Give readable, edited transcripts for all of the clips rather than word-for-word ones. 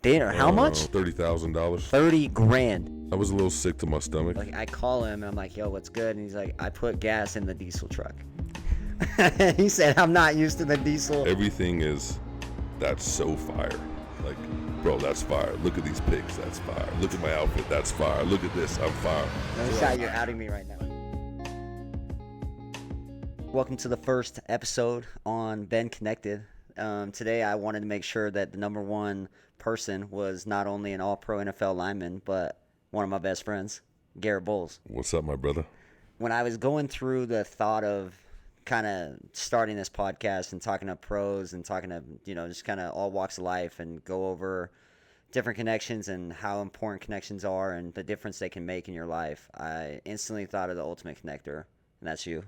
Dinner? How much? $30,000. 30 grand. I was a little sick to my stomach. Like, I call him and I'm like, yo, what's good? And he's like, I put gas in the diesel truck. He said, I'm not used to the diesel. Everything that's so fire. Like, bro, that's fire. Look at these pics, that's fire. Look at my outfit, that's fire. Look at this, I'm fire. That's how you're outing me right now. Welcome to the first episode on Ben Connected. Today I wanted to make sure that the number one person was not only an all-pro NFL lineman, but one of my best friends, Garett Bolles. What's up, my brother? When I was going through the thought of kind of starting this podcast and talking to pros and talking to, just kind of all walks of life and go over different connections and how important connections are and the difference they can make in your life, I instantly thought of the ultimate connector, and that's you.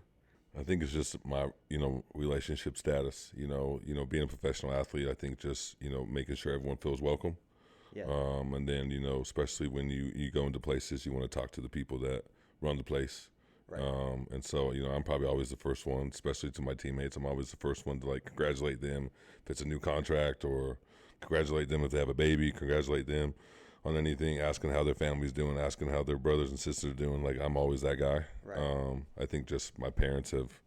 I think it's just my, relationship status, being a professional athlete. I think just, making sure everyone feels welcome. Yeah. And then, especially when you go into places, you want to talk to the people that run the place. Right. And so, I'm probably always the first one, especially to my teammates. I'm always the first one to congratulate them if it's a new contract, or congratulate them if they have a baby, congratulate them on anything, asking how their family's doing, asking how their brothers and sisters are doing. I'm always that guy. Right. I think just my parents have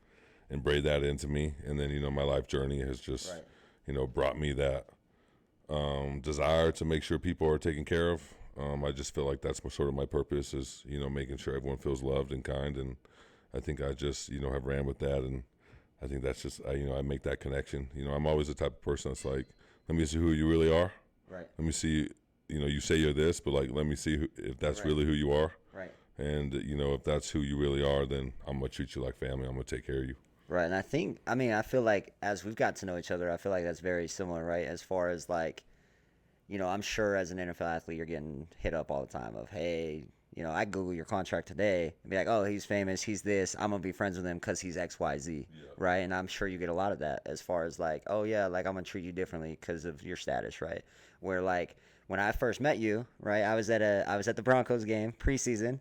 inbred that into me. And then, my life journey has just, brought me that desire to make sure people are taken care of. I just feel like that's sort of my purpose is, making sure everyone feels loved and kind. And I think I just, have ran with that. And I think that's just, I make that connection. I'm always the type of person that's like, let me see who you really are. Right. Let me see, you say you're this, but let me see if that's really who you are. Right. And, if that's who you really are, then I'm going to treat you like family. I'm going to take care of you. Right. And I feel like as we've got to know each other, I feel like that's very similar, right? As far as I'm sure as an NFL athlete, you're getting hit up all the time of, hey, I Google your contract today and be like, oh, he's famous, he's this, I'm going to be friends with him because he's X, Y, Z, right? And I'm sure you get a lot of that as far as oh, yeah, I'm going to treat you differently because of your status, right? Where when I first met you, right, I was at the Broncos game, preseason.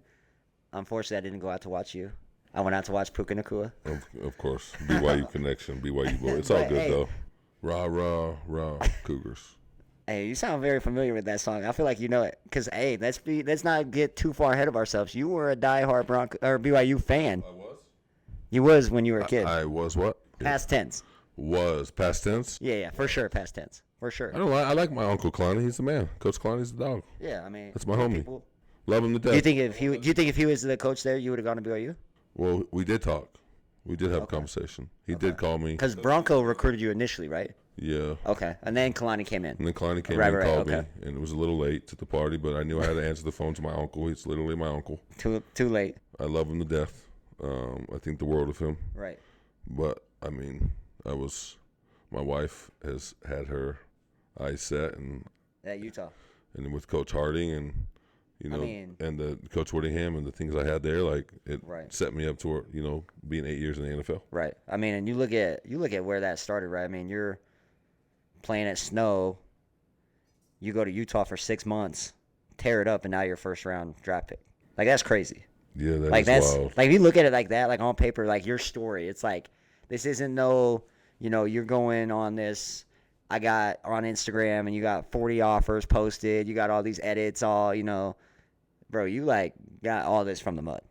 Unfortunately, I didn't go out to watch you. I went out to watch Puka Nacua. Of course. BYU connection, BYU boy. It's all good, though. Rah, rah, rah, Cougars. Hey, you sound very familiar with that song. I feel like you know it. Because, hey, let's not get too far ahead of ourselves. You were a diehard BYU fan. I was? You was when you were a kid. I was what? Past tense. Was. Past tense? Yeah, for sure, past tense. For sure. I don't know. I like my Uncle Clowney. He's the man. Coach Clowney's the dog. Yeah, that's my homie. Love him to death. Do you think if he was the coach there, you would have gone to BYU? Well, we did talk. We did have a conversation. He did call me. Because Bronco recruited you initially, right? Yeah. Okay. And then Kalani came in. And then Kalani came in and called me. And it was a little late to the party, but I knew I had to answer the phone to my uncle. He's literally my uncle. Too late. I love him to death. I think the world of him. Right. But, my wife has had her eyes set. And at Utah. And with Coach Harding and, and the Coach Whittingham and the things I had there, it set me up toward, being 8 years in the NFL. Right. And you look at where that started, right? You're playing at Snow. You go to Utah for 6 months, tear it up, and now you're first round draft pick. That's crazy. Yeah, that's wild. If you look at it like that, on paper, your story, it's this isn't you're going on this. I got on Instagram and you got 40 offers posted. You got all these edits, all, bro, you got all this from the mud.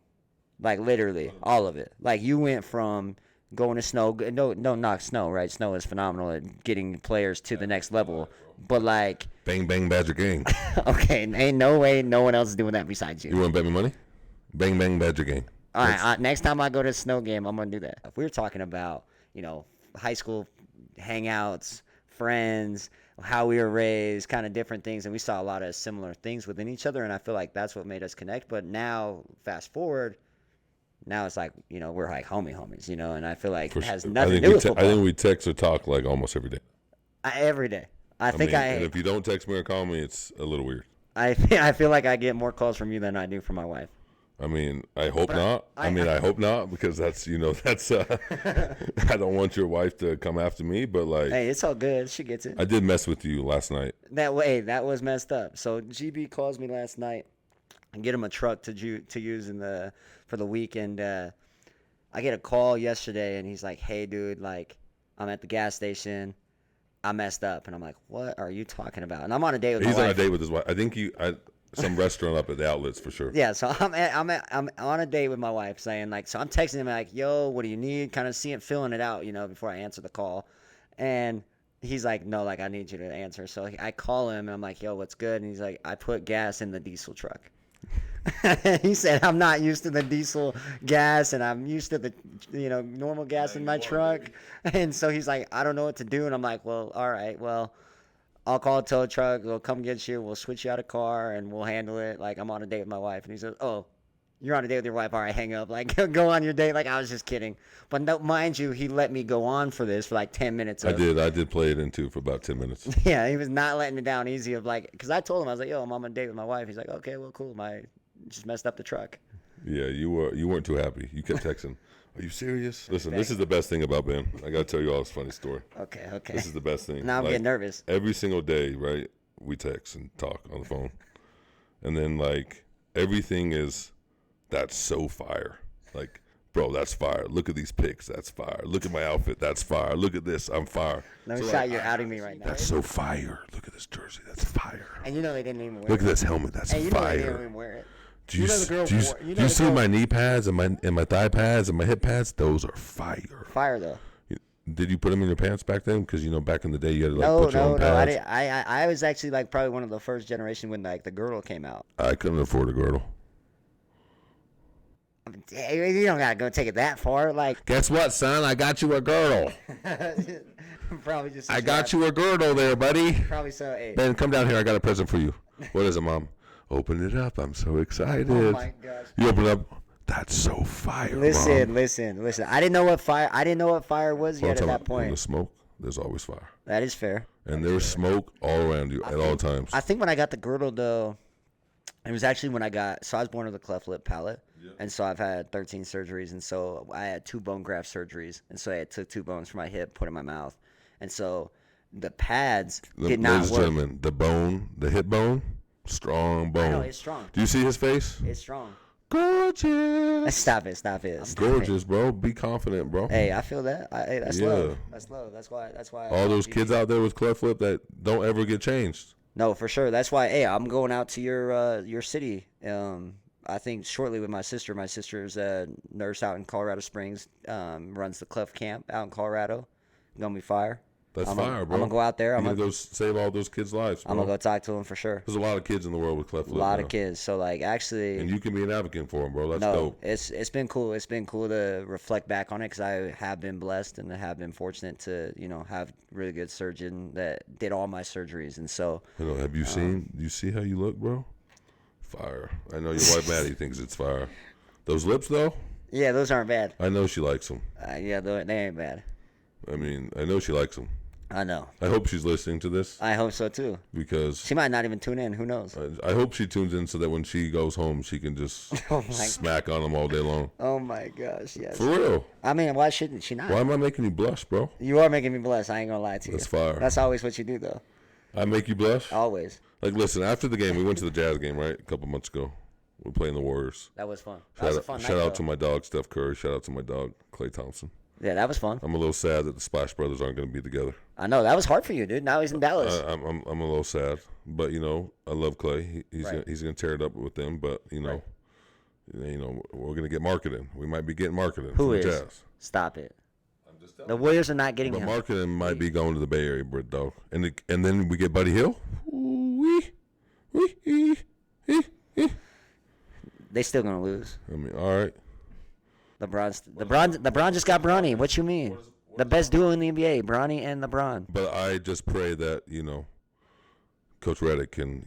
Literally all of it. You went from going to Snow. Don't knock Snow, right? Snow is phenomenal at getting players to the next level. But bang, bang, Badger gang. Okay, ain't no way no one else is doing that besides you. You want to bet me money? Bang, bang, Badger gang. All right, next time I go to a Snow game, I'm going to do that. If we were talking about, high school hangouts, friends, how we were raised, kind of different things, and we saw a lot of similar things within each other, and I feel like that's what made us connect. But now, fast forward, now it's we're homies, and I feel like it has nothing to do with football. I think we text or talk almost every day. Every day. And if you don't text me or call me, it's a little weird. I feel like I get more calls from you than I do from my wife. I hope not. I hope not, because that's, that's, I don't want your wife to come after me, but hey, it's all good. She gets it. I did mess with you last night. That was messed up. So GB calls me last night and get him a truck to use for the week. And, I get a call yesterday and he's like, hey dude, I'm at the gas station. I messed up. And I'm like, what are you talking about? And I'm on a date with He's my wife. on a date with his wife. I think some restaurant up at the outlets for sure. Yeah, so I'm on a date with my wife saying, like, so I'm texting him, like, yo, what do you need? Kind of filling it out, before I answer the call. And he's like, no, like, I need you to answer. So I call him, and I'm like, yo, what's good? And he's like, I put gas in the diesel truck. He said, I'm not used to the diesel gas, and I'm used to the, normal gas in my truck. And so he's like, I don't know what to do. And I'm like, well, all right, well, I'll call a tow truck. We'll come get you. We'll switch you out a car, and we'll handle it. Like, I'm on a date with my wife. And he says, oh, you're on a date with your wife. All right, hang up. Like, go on your date. Like, I was just kidding. But no, mind you, he let me go on for this for like 10 minutes. I did play it in too for about 10 minutes. Yeah, he was not letting me down easy of like, because I told him, I was like, yo, I'm on a date with my wife. He's like, okay, well, cool. Just messed up the truck. Yeah, you weren't too happy. You kept texting. Are you serious? Listen, this is the best thing about Ben. I got to tell you all this funny story. Okay. This is the best thing. Now I'm getting nervous. Every single day, right, we text and talk on the phone. And then, like, everything is, that's so fire. Like, bro, that's fire. Look at these pics. That's fire. Look at my outfit. That's fire. Look at this. I'm fire. No shot, you're outing me right now. That's so fire. Look at this jersey. That's fire. And they didn't even wear it. Look at this helmet. That's fire. They didn't even wear it. Do you see my knee pads and my thigh pads and my hip pads? Those are fire. Fire though. Did you put them in your pants back then? Because back in the day you had to put your own pads. I was actually like probably one of the first generation when like the girdle came out. I couldn't afford a girdle. You don't gotta go take it that far. Like, guess what, son? I got you a girdle. Probably just. I got you a girdle there, buddy. Probably so. Hey. Ben, come down here. I got a present for you. What is it, Mom? Open it up. I'm so excited. Oh my gosh. You open it up. That's so fire. Listen. Mom. I didn't know what fire was yet at that point. In the smoke, there's always fire. That is fair. And there's smoke all around you at all times. I think when I got the girdle though, it was actually when I was born with a cleft lip palate. Yeah. And so I've had 13 surgeries, and so I had 2 bone graft surgeries, and so I took 2 bones from my hip, put in my mouth, and so the pads did not work. Ladies and gentlemen, the hip bone, strong bone. I know, it's strong. Do you see his face? It's strong. Gorgeous. Stop it. Gorgeous, bro. Be confident, bro. Hey, I feel that. That's love. That's love. That's why. All those kids out there with cleft lip that don't ever get changed. No, for sure. That's why. Hey, I'm going out to your city. I think shortly with my sister. My sister's a nurse out in Colorado Springs. Runs the cleft camp out in Colorado. Gonna be fire. That's fire, bro. I'm gonna go out there. I'm gonna go save all those kids' lives, bro. I'm gonna go talk to them for sure. There's a lot of kids in the world with cleft lip. A lot of kids. So like actually. And you can be an advocate for them, bro. That's dope. It's been cool. It's been cool to reflect back on it because I have been blessed and have been fortunate to have really good surgeon that did all my surgeries, and so. Have you seen? You see how you look, bro? Fire. I know your wife Maddie thinks it's fire. Those lips though. Yeah, those aren't bad. I know she likes them. Yeah, they ain't bad. I mean, I know she likes them. I know. I hope she's listening to this. I hope so too. Because she might not even tune in. Who knows? I hope she tunes in so that when she goes home, she can just smack on them all day long. Oh my gosh, yes. For real. I mean, why shouldn't she not? Why am I making you blush, bro? You are making me blush. I ain't gonna lie to you. That's fire. That's always what you do, though. I make you blush? Always. Like, listen, after the game, we went to the Jazz game, right? A couple months ago. We were playing the Warriors. That was fun. Shout out to my dog, Steph Curry. Shout out to my dog, Klay Thompson. Yeah, that was fun. I'm a little sad that the Splash Brothers aren't going to be together. I know. That was hard for you, dude. Now he's in Dallas. I'm a little sad. But, I love Klay. He's going to tear it up with them. But, we're going to get marketing. We might be getting marketing. Who is? Jazz. Stop it. The Warriors are not getting him. But marketing might be going to the Bay Area, dog. And then we get Buddy Hill. They still going to lose. I mean, all right. LeBron just got Bronny. What you mean? The best duo in the NBA, Bronny and LeBron. But I just pray that, Coach Redick can,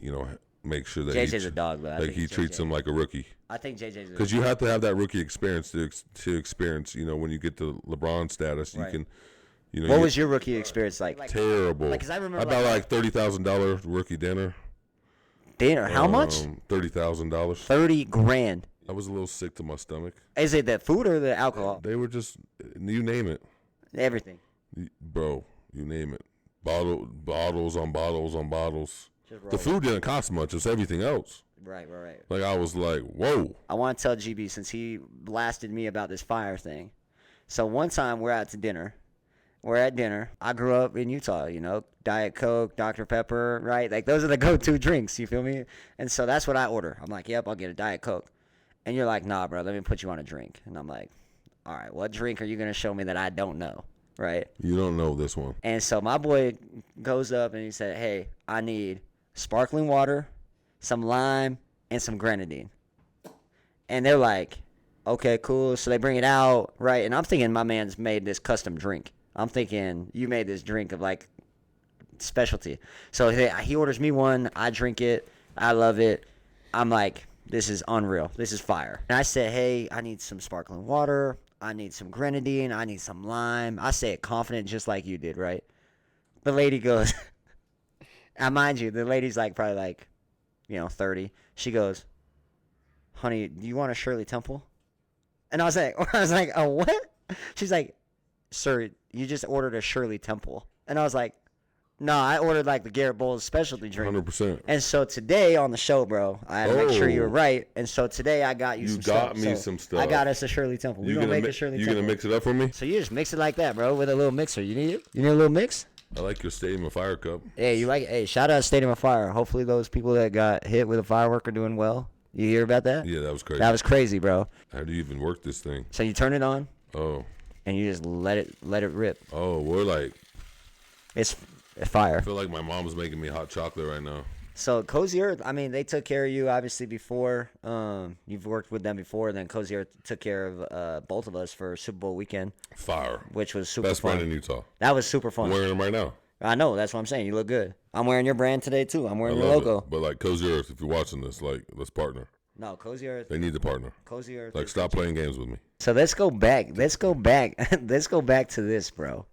make sure that JJ's a dog, though. Like he treats him like a rookie. I think JJ's because you have to have that rookie experience to experience, when you get to LeBron status, you can, What was your rookie experience like? Terrible. Because I remember about $30,000 rookie dinner. Dinner? How much? $30,000. $30,000. I was a little sick to my stomach. Is it the food or the alcohol? They were just, you name it. Everything. Bro, you name it. Bottles on bottles on bottles. The food didn't cost much. It's everything else. Right. Like, I was like, whoa. I want to tell GB, since he blasted me about this fire thing. So one time we're out to dinner, We're at dinner. I grew up in Utah, Diet Coke, Dr. Pepper, right? Like, those are the go-to drinks, you feel me? And so that's what I order. I'm like, yep, I'll get a Diet Coke. And you're like, nah, bro, let me put you on a drink. And I'm like, all right, what drink are you going to show me that I don't know, right? You don't know this one. And so my boy goes up and he said, hey, I need sparkling water, some lime, and some grenadine. And they're like, okay, cool. So they bring it out, right? And I'm thinking my man's made this custom drink. I'm thinking you made this drink of, like, specialty. So he orders me one. I drink it. I love it. I'm like, this is unreal. This is fire. And I said, hey, I need some sparkling water. I need some grenadine. I need some lime. I say it confident just like you did, right? The lady goes, and mind you, the lady's like probably like, 30. She goes, honey, do you want a Shirley Temple? And I was like, a what? She's like, sir, you just ordered a Shirley Temple. And I was like, no, I ordered like the Garett Bolles specialty drink. 100%. And so today on the show, bro, I had to make sure you were right. And so today I got you some stuff. You got me some stuff. I got us a Shirley Temple. We're going to make a Shirley Temple. You going to mix it up for me? So you just mix it like that, bro, with a little mixer. You need it? You need a little mix? I like your Stadium of Fire cup. Hey, you like it? Hey, shout out Stadium of Fire. Hopefully those people that got hit with a firework are doing well. You hear about that? Yeah, that was crazy. That was crazy, bro. How do you even work this thing? So you turn it on. Oh. And you just let it rip. Oh, we're like... It's fire. I feel like my mom's making me hot chocolate right now. So Cozy Earth, I mean, they took care of you obviously before. You've worked with them before. Then Cozy Earth took care of both of us for Super Bowl weekend. Fire. Which was super Best fun. brand in Utah. That was super fun. I'm wearing them right now. I know. That's what I'm saying. You look good. I'm wearing your brand today, too. I'm wearing your love logo. It. But, like, Cozy Earth, if you're watching this, like, let's partner. No, Cozy Earth. They need to partner. Cozy Earth. Like, stop playing games with me. So let's go back. Let's go back to this, bro.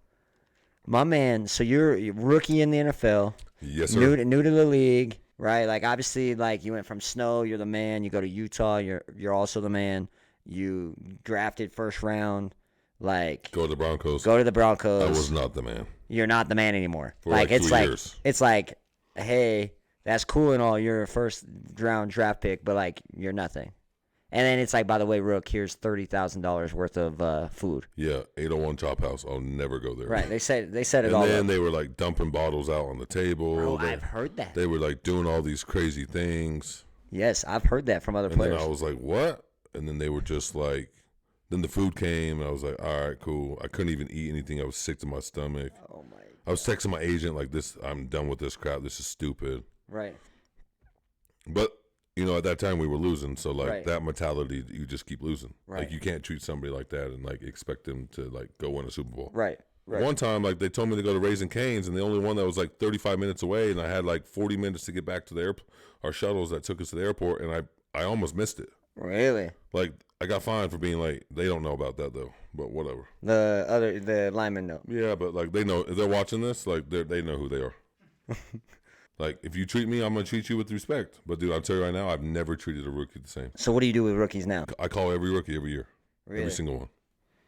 My man, so you're a rookie in the NFL. Yes, sir. New to the league, right? Like, obviously, like, you went from Snow, you're the man. You go to Utah, you're also the man. You drafted first round. Like, go to the Broncos. Go to the Broncos. I was not the man. You're not the man anymore. For like 2 years. It's like, hey, that's cool and all. You're a first round draft pick, but, like, you're nothing. And then it's like, by the way, Rook, here's $30,000 worth of food. Yeah, 801 Chop House. I'll never go there. Right. They said it all. And then they were like dumping bottles out on the table. Bro, I've heard that. They were like doing all these crazy things. Yes, I've heard that from other players. And then I was like, what? And then they were just like, then the food came, and I was like, all right, cool. I couldn't even eat anything. I was sick to my stomach. Oh my! I was texting my agent like, this. I'm done with this crap. This is stupid. Right. But. At that time we were losing, so like right. that mentality, you just keep losing. Right. Like you can't treat somebody like that and like expect them to like go win a Super Bowl. Right. One time, like they told me to go to Raising Cane's, and the only one that was like 35 minutes away, and I had like 40 minutes to get back to the airport. Our shuttles that took us to the airport, and I almost missed it. Really? Like I got fined for being late. They don't know about that though, but whatever. The linemen know. Yeah, but like they know if they're watching this, like they know who they are. Like, if you treat me, I'm going to treat you with respect. But, dude, I'll tell you right now, I've never treated a rookie the same. So what do you do with rookies now? I call every rookie every year. Really? Every single one.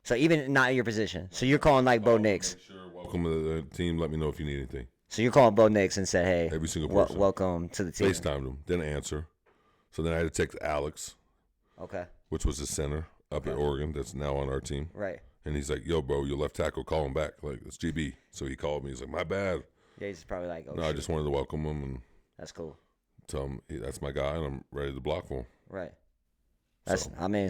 So even not in your position. So you're calling like Bo Nix. Sure, welcome to the team. Let me know if you need anything. So you're calling Bo Nix and said, hey, every single person. Welcome to the team. FaceTimed him. Didn't answer. So then I had to text Alex. Okay. Which was the center up at Oregon that's now on our team. Right. And he's like, yo, bro, your left tackle, call him back. Like, it's GB. So he called me. He's like, my bad. Yeah, he's probably like, oh, no, shit. I just wanted to welcome him and that's cool. Tell him that's my guy, and I'm ready to block for him. Right.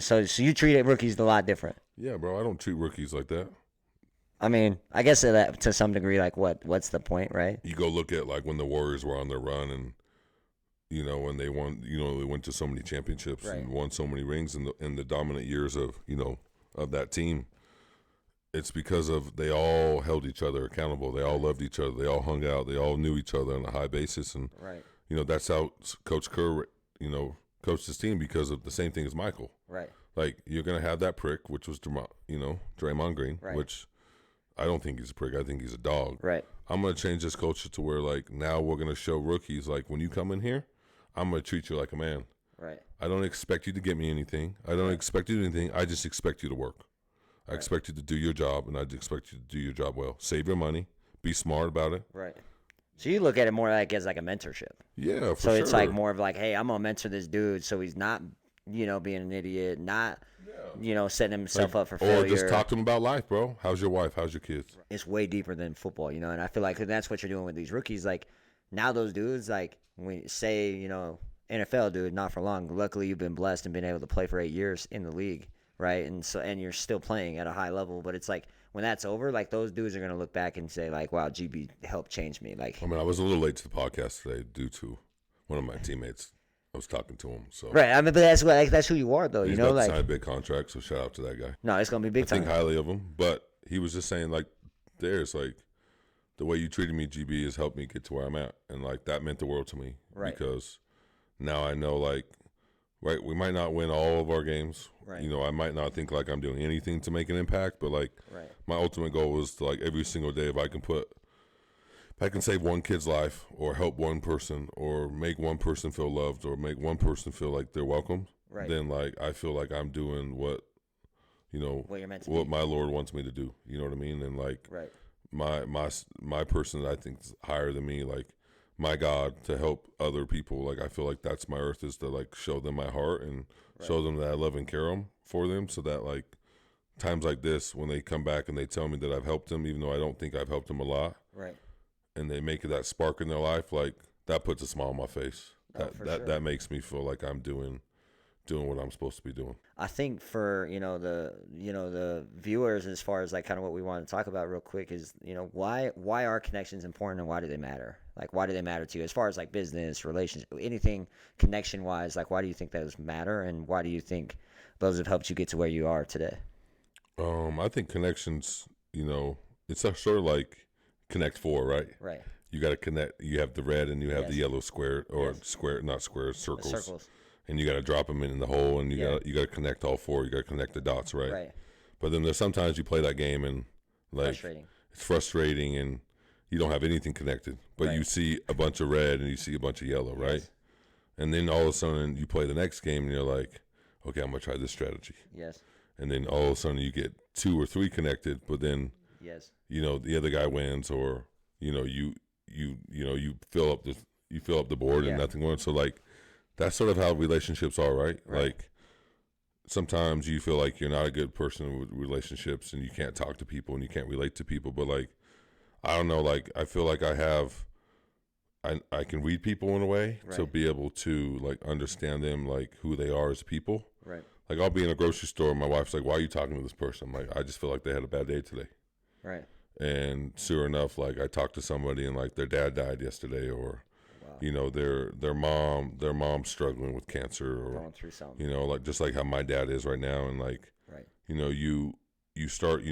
So you treat rookies a lot different. Yeah, bro. I don't treat rookies like that. I mean, I guess that to some degree, like what's the point, right? You go look at like when the Warriors were on their run, and when they won, they went to so many championships and won so many rings in the dominant years of of that team. It's because of they all held each other accountable. They all loved each other. They all hung out. They all knew each other on a high basis. And, that's how Coach Kerr, coached his team because of the same thing as Michael. Right. Like, you're going to have that prick, which was, Draymond Green, which I don't think he's a prick. I think he's a dog. Right. I'm going to change this culture to where, like, now we're going to show rookies, like, when you come in here, I'm going to treat you like a man. Right. I don't expect you to get me anything. I don't expect you to do anything. I just expect you to work. I expect you to do your job, and I expect you to do your job well. Save your money. Be smart about it. Right. So you look at it more like as like a mentorship. Yeah, for so it's like more of like, hey, I'm gonna mentor this dude, so he's not, being an idiot, not, setting himself up for Or failure. just talk to him about life, bro. How's your wife? How's your kids? It's way deeper than football, and I feel like that's what you're doing with these rookies. Like, now those dudes, like, when say, NFL dude, not for long. Luckily, you've been blessed and been able to play for 8 years in the league, right? And you're still playing at a high level. But it's like, when that's over, like, those dudes are gonna look back and say, like, wow, GB helped change me. Like, I mean, I was a little late to the podcast today due to one of my teammates. I was talking to him, so right. I mean, but that's who you are, though. he's about to sign a big contract. So shout out to that guy. No, it's gonna be big time. I think highly of him, but he was just saying, like, there's like, the way you treated me, GB, has helped me get to where I'm at, and like that meant the world to me. Right. Because now I know, like, right, we might not win all of our games. Right. I might not think like I'm doing anything to make an impact, but like, right. my ultimate goal was to, like, every single day, if I can save one kid's life, or help one person, or make one person feel loved, or make one person feel like they're welcome, right. then like I feel like I'm doing what you're meant to what be. my Lord wants me to do. You know what I mean? And like, right. my person that I think is higher than me, like my God, to help other people. Like, I feel like that's my earth, is to like show them my heart and show them that I love and care for them, so that like times like this, when they come back and they tell me that I've helped them, even though I don't think I've helped them a lot, right, and they make that spark in their life, like that puts a smile on my face. That makes me feel like I'm doing what I'm supposed to be doing. I think for the viewers, as far as like kind of what we want to talk about real quick, is why are connections important, and why do they matter? Like, why do they matter to you as far as like business, relationship, anything connection wise? Like, why do you think those matter, and why do you think those have helped you get to where you are today? I think connections, it's a sort of like Connect Four, right? Right. You got to connect. You have the red and you have the yellow square, or square, not squares, circles. And you got to drop them in the hole, and you got to connect all four. You got to connect the dots, right? Right. But then there's sometimes you play that game and like it's frustrating, and you don't have anything connected. But you see a bunch of red and you see a bunch of yellow, right? Yes. And then all of a sudden you play the next game and you're like, okay, I'm gonna try this strategy. Yes. And then all of a sudden you get 2 or 3 connected, but then the other guy wins, or you fill up the board and nothing wins. So like, that's sort of how relationships are, right? Like, sometimes you feel like you're not a good person with relationships, and you can't talk to people and you can't relate to people. But like, I don't know, like, I feel like I can read people in a way to be able to like understand them, like who they are as people. Right. Like, I'll be in a grocery store and my wife's like, why are you talking to this person? I'm like, I just feel like they had a bad day today. Right. And sure enough, like, I talked to somebody and like their dad died yesterday, or their mom's struggling with cancer, or going through something. Like, just like how my dad is right now, and like, you start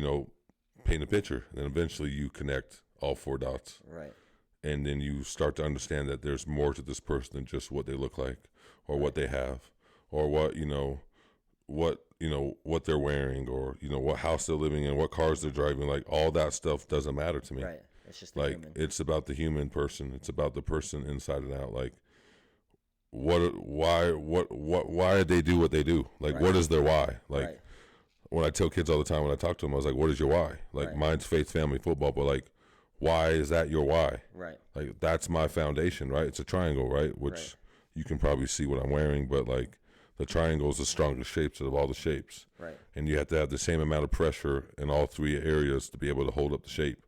paint a picture, and then eventually you connect all 4 dots. Right. And then you start to understand that there's more to this person than just what they look like, or what they have, or what what they're wearing, or what house they're living in, what cars they're driving. Like, all that stuff doesn't matter to me. Right. It's just like human. It's about the human person. It's about the person inside and out. Like, why did they do what they do? Like, what is their why? Like, when I tell kids all the time, when I talk to them, I was like, what is your why? Like, mine's faith, family, football, but like, why is that your why? Right. Like, that's my foundation, right? It's a triangle, right? Which you can probably see what I'm wearing, but like, the triangle is the strongest shapes of all the shapes. Right. And you have to have the same amount of pressure in all 3 areas to be able to hold up the shape.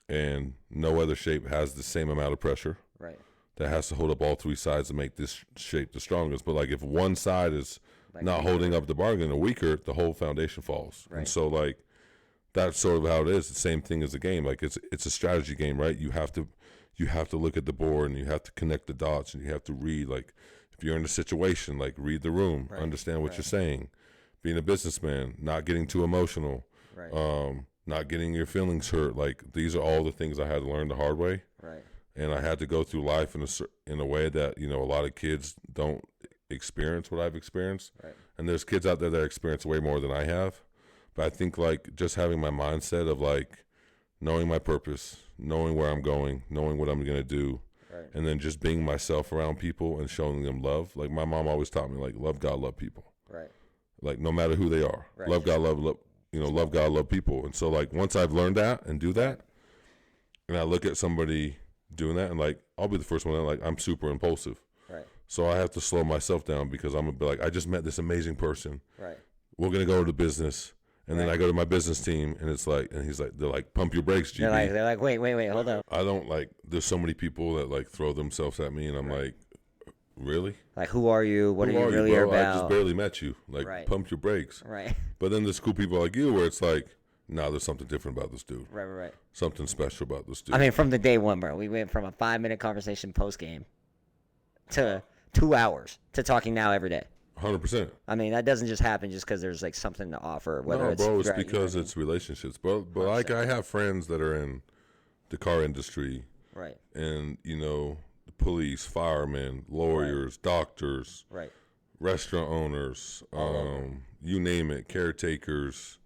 And no other shape has the same amount of pressure. Right. That has to hold up all 3 sides to make this shape the strongest. But like, if one side is like not holding up the bargain, or weaker, the whole foundation falls. Right. And so like, that's sort of how it is. The same thing as a game. Like, it's a strategy game, right? You have to look at the board, and you have to connect the dots, and you have to read. Like, if you're in a situation, like, read the room, understand what you're saying. Being a businessman, not getting too emotional, not getting your feelings hurt. Like, these are all the things I had to learn the hard way. Right. And I had to go through life in a way that a lot of kids don't experience what I've experienced. Right. And there's kids out there that experience way more than I have. But I think like, just having my mindset of like knowing my purpose, knowing where I'm going, knowing what I'm going to do, and then just being myself around people and showing them love. Like, my mom always taught me, like, love God, love people. Right. Like, no matter who they are. Right. Love God, love God, love people. And so like, once I've learned that and do that, and I look at somebody doing that, and like, I'll be the first one that, like, I'm super impulsive. Right. So I have to slow myself down, because I'm gonna be like, I just met this amazing person. Right. we're gonna go to business. And then I go to my business team, and it's like, and he's like, they're like, pump your brakes, GB. They're like, wait, hold on. I don't like. There's so many people that like throw themselves at me, and I'm like, really? Like, who are you? What are you really bro? about? I just barely met you. Like, pump your brakes. Right. But then there's cool people like you, where it's like, nah, there's something different about this dude. Right. Something special about this dude. I mean, from the day one, bro, we went from a 5-minute conversation post game to 2 hours to talking now every day. 100%. I mean, that doesn't just happen just because there's like something to offer. Whether it's because it's relationships. But like I have friends that are in the car industry, right? And the police, firemen, lawyers, doctors, right? Restaurant owners, you name it, caretakers.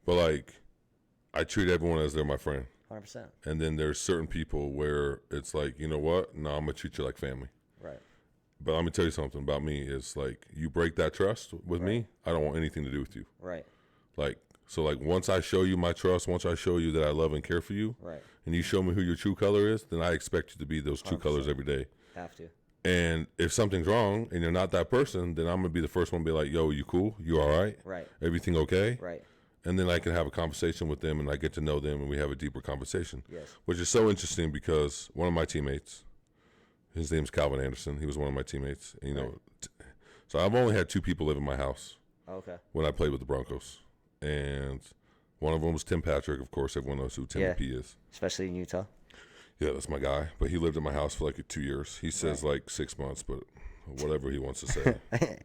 But like, I treat everyone as they're my friend. 100%. And then there's certain people where it's like, you know what? No, I'm gonna treat you like family. Right. But let me tell you something about me. It's like, you break that trust with me, I don't want anything to do with you. Right. Like, so like, once I show you my trust, once I show you that I love and care for you, right, and you show me who your true color is, then I expect you to be those 100%. True colors every day. Have to. And if something's wrong and you're not that person, then I'm gonna be the first one to be like, yo, you cool? You all right? Right. Everything okay? Right. And then I can have a conversation with them, and I get to know them, and we have a deeper conversation. Yes. Which is so interesting because one of my teammates, his name's Calvin Anderson. He was one of my teammates. And, so I've only had 2 people live in my house. Okay. When I played with the Broncos, and one of them was Tim Patrick. Of course, everyone knows who Tim P is, especially in Utah. Yeah, that's my guy. But he lived in my house for like 2 years. He says like 6 months, but whatever he wants to say.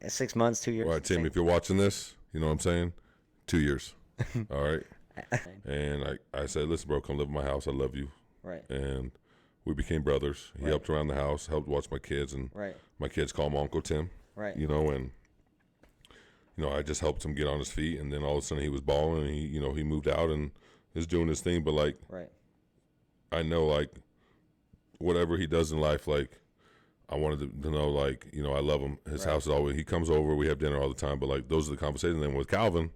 6 months, 2 years. All right, Tim, if you're watching this, you know what I'm saying? 2 years. All right. And I said, listen, bro, come live in my house. I love you. Right. And we became brothers. He helped around the house, helped watch my kids, and my kids call him Uncle Tim. Right. And I just helped him get on his feet, and then all of a sudden he was balling, and he moved out and is doing his thing. But like, I know like whatever he does in life, like I wanted to know, like, I love him. His house is always, he comes over, we have dinner all the time. But like, those are the conversations. And then with Calvin,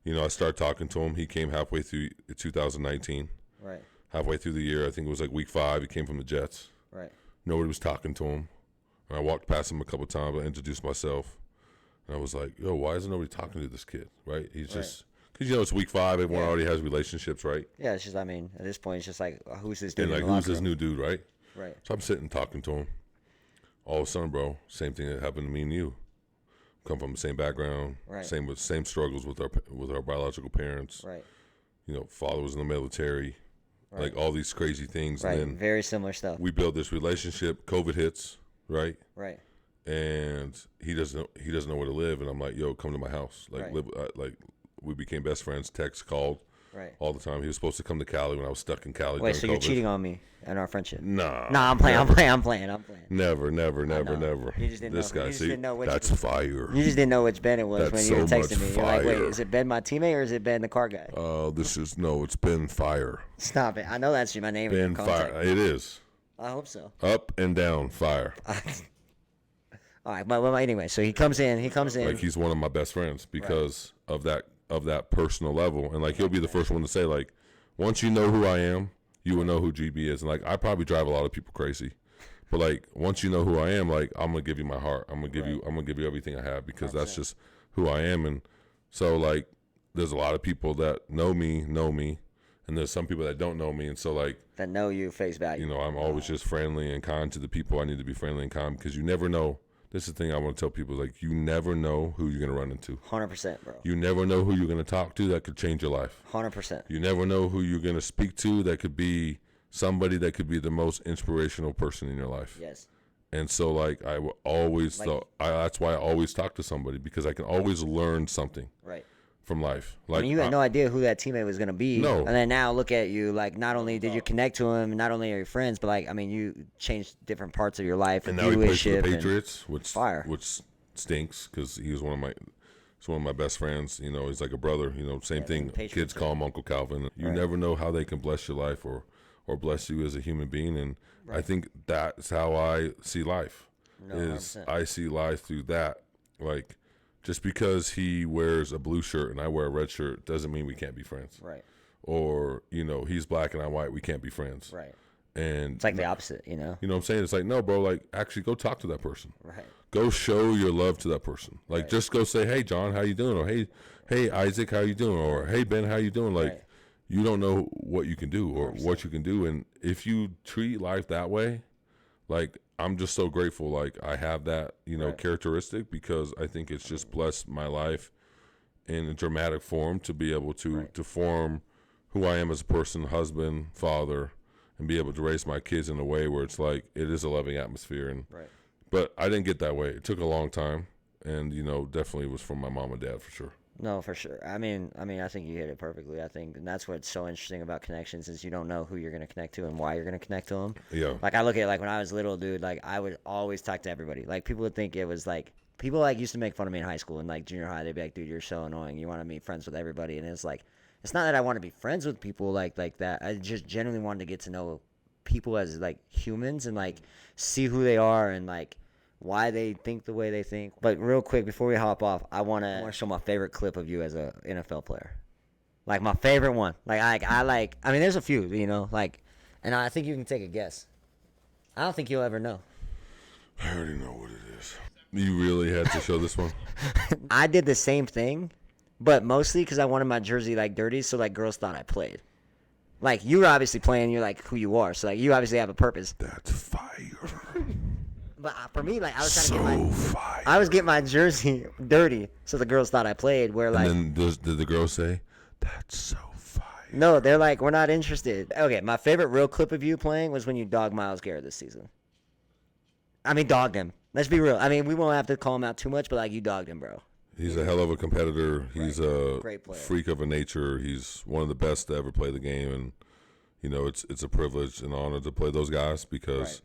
I started talking to him. He came halfway through 2019. Right. Halfway through the year, I think it was like week 5. He came from the Jets. Right. Nobody was talking to him. And I walked past him a couple of times. I introduced myself. And I was like, yo, why isn't nobody talking to this kid? Right? He's just, because, it's week 5. Everyone already has relationships, right? Yeah, it's just, I mean, at this point, it's just like, who's this dude? And like, who's this new dude, right? Right. So I'm sitting talking to him. All of a sudden, bro, same thing that happened to me and you. Come from the same background, same struggles with our biological parents. Right. Father was in the military. Right. Like all these crazy things. Right. And then very similar stuff. We build this relationship. COVID hits, right? Right. And he doesn't know where to live, and I'm like, yo, come to my house. Like live. Like we became best friends. Text, called. Right. All the time. He was supposed to come to Cali when I was stuck in Cali. Wait, so you're COVID. cheating on me and our friendship? Nah. I'm playing. Never. You just didn't this know. guy, you just didn't know which that's fire. You just didn't know which Ben it was when you were texting me. You're like, wait, is it Ben my teammate or is it Ben the car guy? It's Ben Fire. Stop it. I know that's my name. Ben Fire. It is. I hope so. Up and down fire. All right, but anyway, so he comes in. Like he's one of my best friends because of that personal level, and like he'll be the first one to say, like, once you know who I am, you will know who GB is. And like, I probably drive a lot of people crazy, but like, once you know who I am, like, I'm gonna give you my heart. I'm gonna give you everything I have because that's just who I am. And so like, there's a lot of people that know me, and there's some people that don't know me, and so like that know you face value. I'm always just friendly and kind to the people I need to be friendly and kind because you never know. This is the thing I want to tell people, like, you never know who you're going to run into. 100%, bro. You never know who you're going to talk to that could change your life. 100%. You never know who you're going to speak to that could be somebody that could be the most inspirational person in your life. Yes. And so, like, I will always that's why I always talk to somebody because I can always learn something. Right. From life. Like, I mean, you had no idea who that teammate was going to be. No. And then now look at you. Like, not only did you connect to him, not only are you friends, but, like, I mean, you changed different parts of your life. And now he plays for the Patriots, which stinks because he was one of my best friends. He's like a brother. Same thing. Kids call him Uncle Calvin. You never know how they can bless your life or bless you as a human being. And I think that's how I see life. I see life through that. Like, just because he wears a blue shirt and I wear a red shirt doesn't mean we can't be friends. Right. Or, he's black and I'm white, we can't be friends. Right. And it's like the opposite, you know? You know what I'm saying? It's like, no, bro, like, actually go talk to that person. Right. Go show your love to that person. Like, just go say, hey, John, how you doing? Or, hey, Isaac, how you doing? Or, hey, Ben, how you doing? Like, you don't know what you can do or 100%. What you can do. And if you treat life that way, like, I'm just so grateful, like, I have that, you know, characteristic, because I think it's just blessed my life in a dramatic form to be able to form who I am as a person, husband, father, and be able to raise my kids in a way where it's like it is a loving atmosphere. And but I didn't get that way. It took a long time, and you know, definitely was from my mom and dad for sure. No, for sure. I mean, I think you hit it perfectly. I think, and that's what's so interesting about connections is you don't know who you're gonna connect to and why you're gonna connect to them. Yeah. Like I look at it, like when I was little, dude. Like I would always talk to everybody. Like people would think it was like people like used to make fun of me in high school and like junior high. They'd be like, "Dude, you're so annoying. You want to be friends with everybody." And it's like, it's not that I want to be friends with people like that. I just genuinely wanted to get to know people as like humans and like see who they are and like why they think the way they think. But real quick before we hop off, I want to show my favorite clip of you as a NFL player. Like my favorite one. Like I mean there's a few, you know, like, and I think you can take a guess. I don't think you'll ever know. I already know what it is. You really had to show this one? I did the same thing, but mostly because I wanted my jersey like dirty so like girls thought I played. Like, you were obviously playing, you're like who you are. So, like, you obviously have a purpose. That's fire. But for me, like, I was trying to get my jersey dirty so the girls thought I played. Where, like. And then did the girls say, that's so fire? No, they're like, we're not interested. Okay, my favorite real clip of you playing was when you dogged Myles Garrett this season. I mean, dogged him. Let's be real. I mean, we won't have to call him out too much, but, like, you dogged him, bro. He's a hell of a competitor. He's a great player. Freak of a nature. He's one of the best to ever play the game, and you know it's a privilege and honor to play those guys because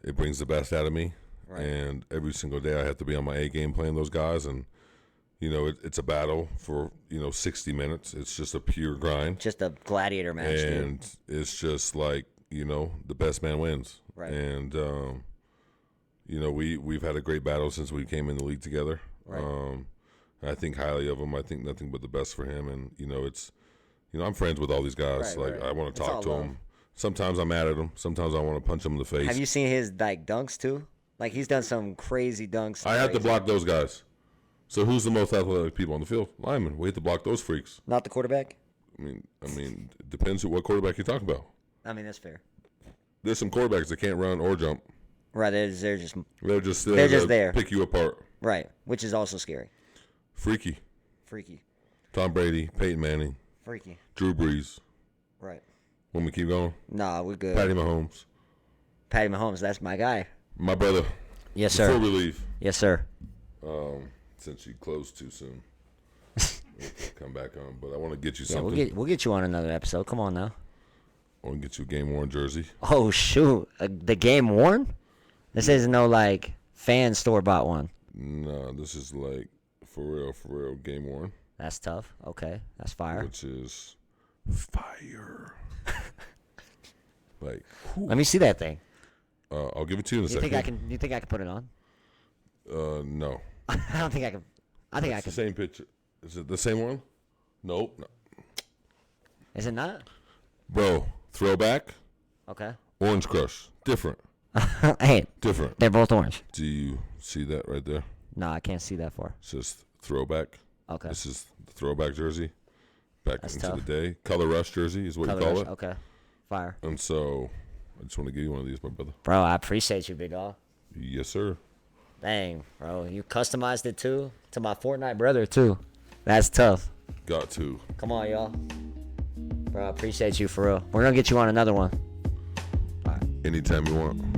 it brings the best out of me. And every single day I have to be on my A game playing those guys, and you know it's a battle for 60 minutes. It's just a pure grind, just a gladiator match, and it's just like the best man wins. And we've had a great battle since we came in the league together. I think highly of him. I think nothing but the best for him. And, I'm friends with all these guys. I want to talk to them. Sometimes I'm mad at them. Sometimes I want to punch them in the face. Have you seen his, like, dunks, too? Like, he's done some crazy dunks. I have to block those guys. So who's the most athletic people on the field? Linemen. We have to block those freaks. Not the quarterback? I mean, it depends on what quarterback you're talking about. I mean, that's fair. There's some quarterbacks that can't run or jump. Right, they're just there. Pick you apart. Right, which is also scary. Freaky. Freaky. Tom Brady, Peyton Manning. Freaky. Drew Brees. Right. Want me to keep going? Nah, we're good. Patty Mahomes. Patty Mahomes, that's my guy. My brother. Yes, sir. Before we leave. Yes, sir. Since you closed too soon, we'll come back on. But I want to get you something. We'll get you on another episode. Come on now. I want to get you a game-worn jersey. Oh, shoot. The game-worn? This isn't no, like, fan store-bought one. No, this is, like, for real, game-worn. That's tough. Okay, that's fire. Which is fire. Like, whew. Let me see that thing. I'll give it to you in a second. You think I can put it on? No. I don't think I can. I think I can. The same picture. Is it the same one? Nope. No. Is it not? Bro, throwback. Okay. Orange Crush. Different. Hey. Different. They're both orange. Do you see that right there? No, I can't see that far. It's just throwback. Okay. This is the throwback jersey. That's into tough. The day. Color Rush jersey is what you call it. Okay. Fire. And so I just want to give you one of these, my brother. Bro, I appreciate you, big dog. Yes, sir. Dang, bro. You customized it, too? To my Fortnite brother, too. That's tough. Got to. Come on, y'all. Bro, I appreciate you, for real. We're going to get you on another one. Anytime you want.